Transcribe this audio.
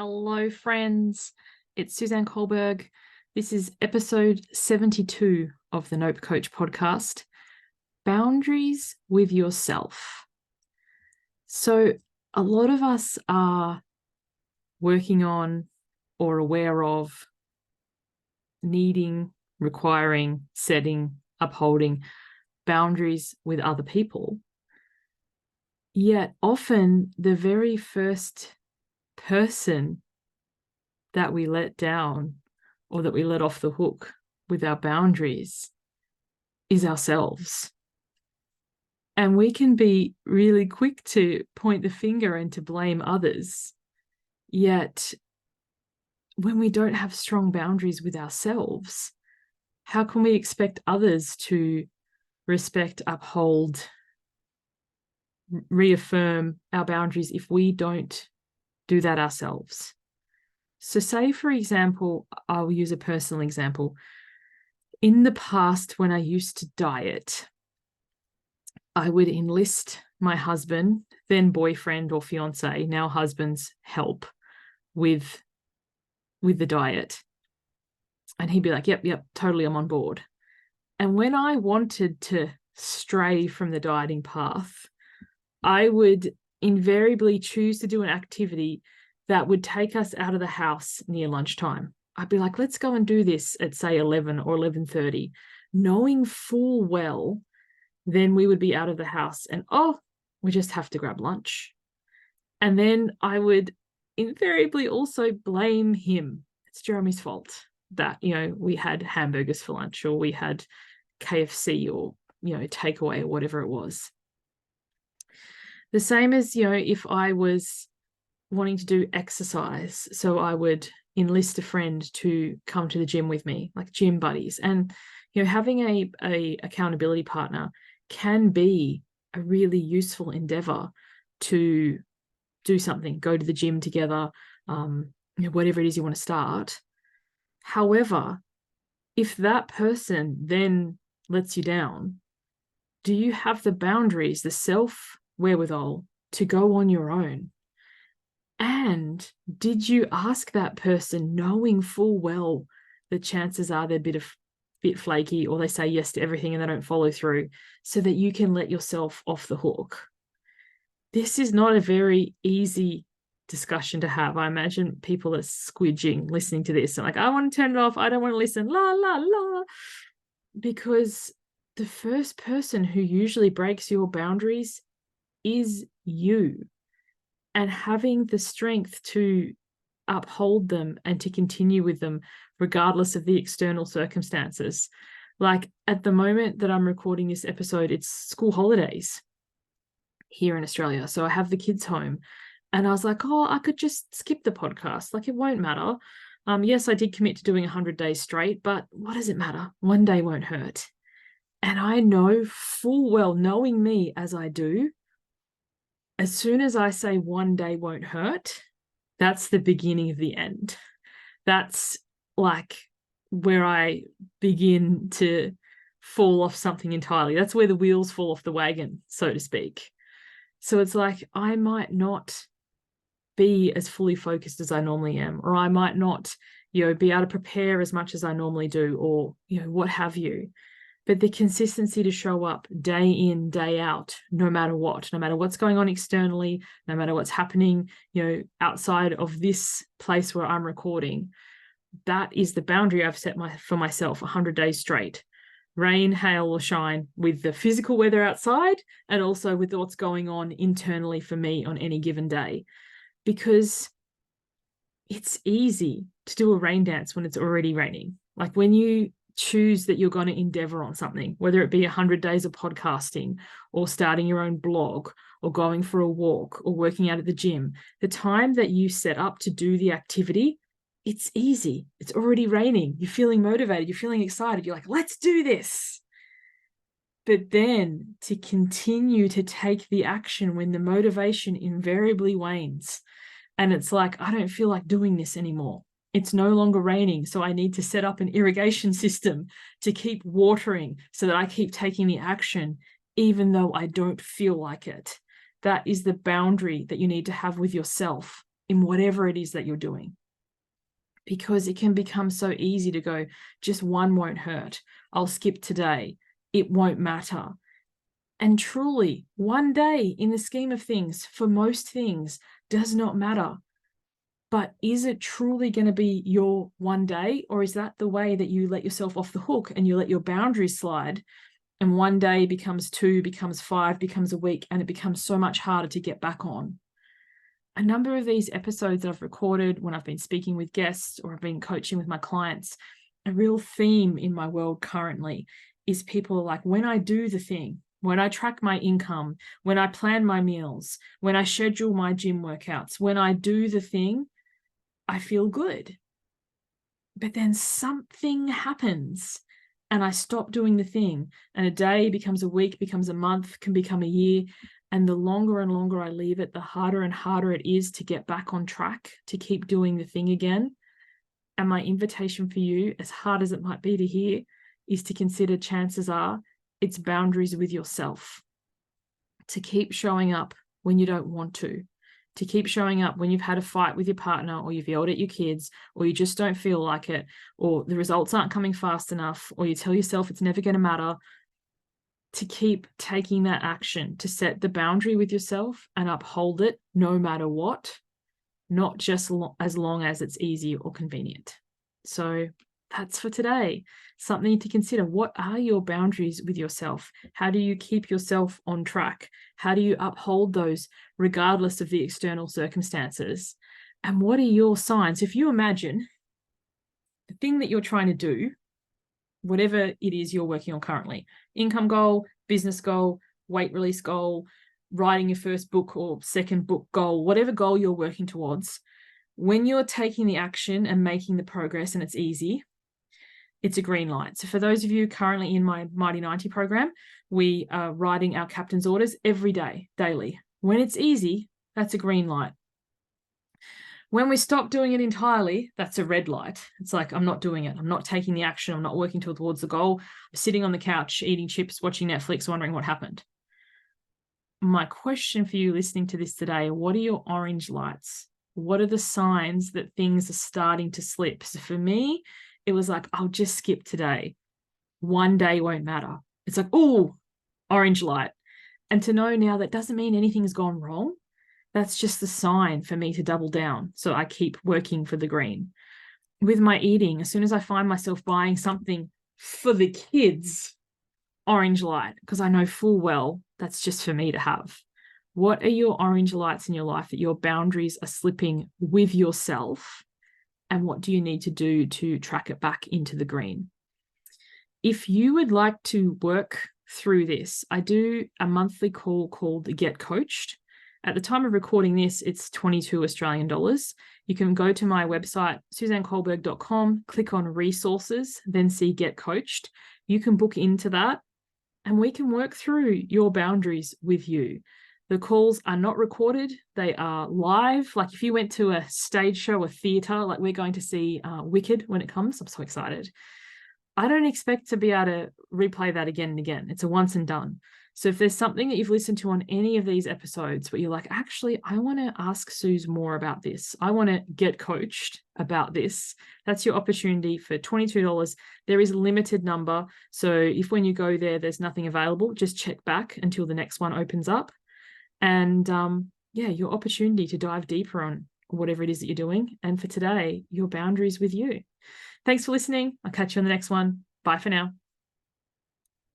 Hello, friends. It's Suzanne Culberg. This is episode 72 of the Nope Coach podcast, Boundaries with Yourself. So a lot of us are working on or aware of needing, requiring, setting, upholding boundaries with other people. Yet often the very first person that we let down or that we let off the hook with our boundaries is ourselves. And we can be really quick to point the finger and to blame others. Yet when we don't have strong boundaries with ourselves, how can we expect others to respect, uphold, reaffirm our boundaries if we don't do that ourselves? So say, for example, I'll use a personal example. In the past, when I used to diet, I would enlist my husband, then boyfriend or fiance, now husband's help with the diet. And he'd be like, yep, totally, I'm on board. And when I wanted to stray from the dieting path, I would invariably choose to do an activity that would take us out of the house near lunchtime. I'd be like, let's go and do this at, say, 11 or 11:30, knowing full well then we would be out of the house and, we just have to grab lunch. And then I would invariably also blame him. It's Jeremy's fault that, we had hamburgers for lunch or we had KFC or, takeaway or whatever it was. The same as, if I was wanting to do exercise, so I would enlist a friend to come to the gym with me, like gym buddies. And having a accountability partner can be a really useful endeavor to do something, go to the gym together, whatever it is you want to start. However, if that person then lets you down, do you have the boundaries, the self wherewithal to go on your own? And did you ask that person, knowing full well the chances are they're a bit flaky, or they say yes to everything and they don't follow through, so that you can let yourself off the hook? This is not a very easy discussion to have. I imagine people are squidging listening to this and like, I want to turn it off. I don't want to listen. La, la, la. Because the first person who usually breaks your boundaries is you. And having the strength to uphold them and to continue with them, regardless of the external circumstances. Like at the moment that I'm recording this episode, it's school holidays here in Australia. So I have the kids home and I was like, I could just skip the podcast. Like it won't matter. Yes, I did commit to doing 100 days straight, but what does it matter? One day won't hurt. And I know full well, knowing me as I do, as soon as I say one day won't hurt, that's the beginning of the end. That's like where I begin to fall off something entirely. That's where the wheels fall off the wagon, so to speak. So it's like I might not be as fully focused as I normally am, or I might not, be able to prepare as much as I normally do, or, what have you. But the consistency to show up day in, day out, no matter what's going on externally, no matter what's happening, outside of this place where I'm recording, that is the boundary I've set for myself 100 days straight. Rain, hail, or shine, with the physical weather outside and also with what's going on internally for me on any given day. Because it's easy to do a rain dance when it's already raining. Like when you choose that you're going to endeavor on something, whether it be 100 days of podcasting or starting your own blog or going for a walk or working out at the gym, the time that you set up to do the activity, it's easy. It's already raining. You're feeling motivated. You're feeling excited. You're like, let's do this. But then to continue to take the action when the motivation invariably wanes and it's like, I don't feel like doing this anymore. It's no longer raining, so I need to set up an irrigation system to keep watering so that I keep taking the action, even though I don't feel like it. That is the boundary that you need to have with yourself in whatever it is that you're doing. Because it can become so easy to go, just one won't hurt. I'll skip today. It won't matter. And truly, one day in the scheme of things, for most things, does not matter. But is it truly going to be your one day? Or is that the way that you let yourself off the hook and you let your boundaries slide? And one day becomes 2, becomes 5, becomes a week, and it becomes so much harder to get back on. A number of these episodes that I've recorded when I've been speaking with guests or I've been coaching with my clients, a real theme in my world currently is people are like, when I do the thing, when I track my income, when I plan my meals, when I schedule my gym workouts, when I do the thing, I feel good. But then something happens and I stop doing the thing, and a day becomes a week, becomes a month, can become a year. And the longer and longer I leave it, the harder and harder it is to get back on track, to keep doing the thing again. And my invitation for you, as hard as it might be to hear, is to consider, chances are, it's boundaries with yourself. To keep showing up when you don't want to keep showing up when you've had a fight with your partner, or you've yelled at your kids, or you just don't feel like it, or the results aren't coming fast enough, or you tell yourself it's never going to matter. To keep taking that action, to set the boundary with yourself and uphold it no matter what, not just as long as it's easy or convenient. So that's for today. Something to consider. What are your boundaries with yourself? How do you keep yourself on track? How do you uphold those regardless of the external circumstances? And what are your signs? If you imagine the thing that you're trying to do, whatever it is you're working on currently, income goal, business goal, weight release goal, writing your first book or second book goal, whatever goal you're working towards, when you're taking the action and making the progress and it's easy, it's a green light. So for those of you currently in my Mighty 90 program, we are writing our captain's orders every day, daily. When it's easy, that's a green light. When we stop doing it entirely, that's a red light. It's like, I'm not doing it. I'm not taking the action. I'm not working towards the goal. I'm sitting on the couch, eating chips, watching Netflix, wondering what happened. My question for you listening to this today, what are your orange lights? What are the signs that things are starting to slip? So for me, it was like, I'll just skip today. One day won't matter. It's like, oh, orange light. And to know now that doesn't mean anything's gone wrong. That's just the sign for me to double down. So I keep working for the green. With my eating, as soon as I find myself buying something for the kids, orange light, because I know full well that's just for me to have. What are your orange lights in your life that your boundaries are slipping with yourself? And what do you need to do to track it back into the green? If you would like to work through this, I do a monthly call called Get Coached. At the time of recording this, it's 22 Australian dollars. You can go to my website, suzanneculberg.com, click on resources, then see Get Coached. You can book into that and we can work through your boundaries with you. The calls are not recorded. They are live. Like if you went to a stage show, a theatre, like we're going to see Wicked when it comes. I'm so excited. I don't expect to be able to replay that again and again. It's a once and done. So if there's something that you've listened to on any of these episodes where you're like, actually, I want to ask Suze more about this. I want to get coached about this. That's your opportunity for $22. There is a limited number. So if when you go there, there's nothing available, just check back until the next one opens up. And your opportunity to dive deeper on whatever it is that you're doing. And for today, your boundaries with you. Thanks for listening. I'll catch you on the next one. Bye for now.